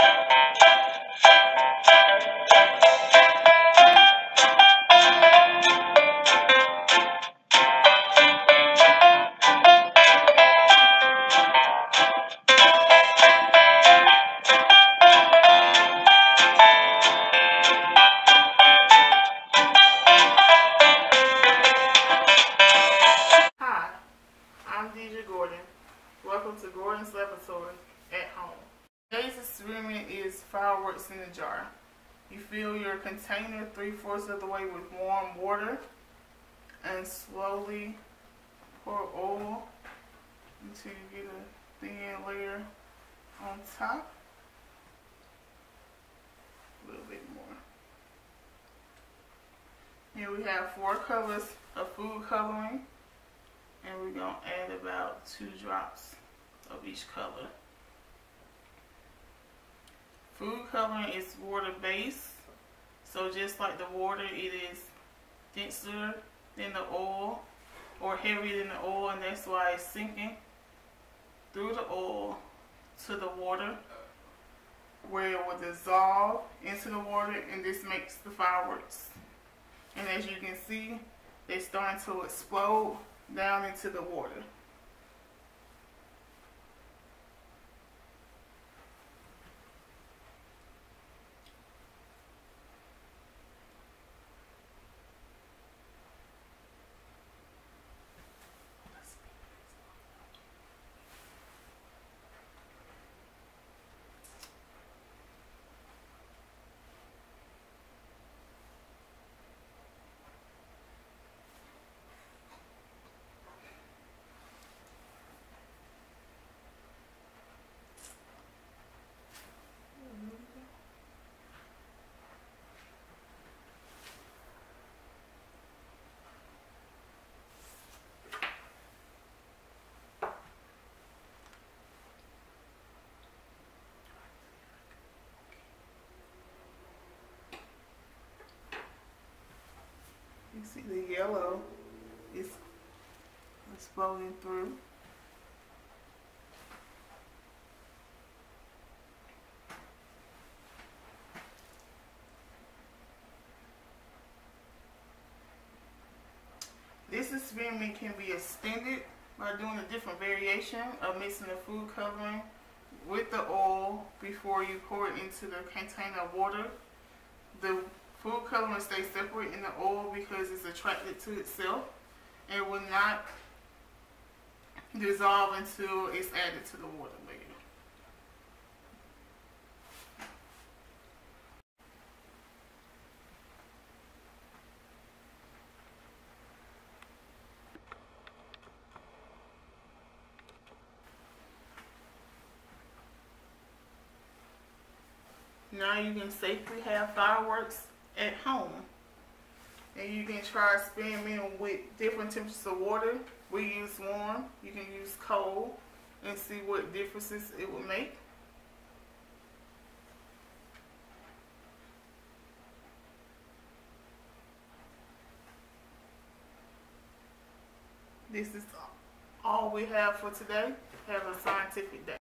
Hi, I'm Deidre Gordon. Welcome to Gordon's Laboratory at Home. Today's experiment is fireworks in a jar. You fill your container 3/4 of the way with warm water and slowly pour oil until you get a thin layer on top. A little bit more. Here we have 4 colors of food coloring. And we're going to add about 2 drops of each color. Food coloring is water based, so just like the water, it is denser than the oil or heavier than the oil, and that's why it's sinking through the oil to the water where it will dissolve into the water, and this makes the fireworks. And as you can see, they're starting to explode down into the water. You see the yellow is exploding through. This experiment can be extended by doing a different variation of mixing the food coloring with the oil before you pour it into the container of water. The food coloring stays separate in the oil because it's attracted to itself and will not dissolve until it's added to the water later. Now you can safely have fireworks at home. And you can try experimenting with different temperatures of water. We use warm, you can use cold, and see what differences it will make. This is all we have for today. Have a scientific day.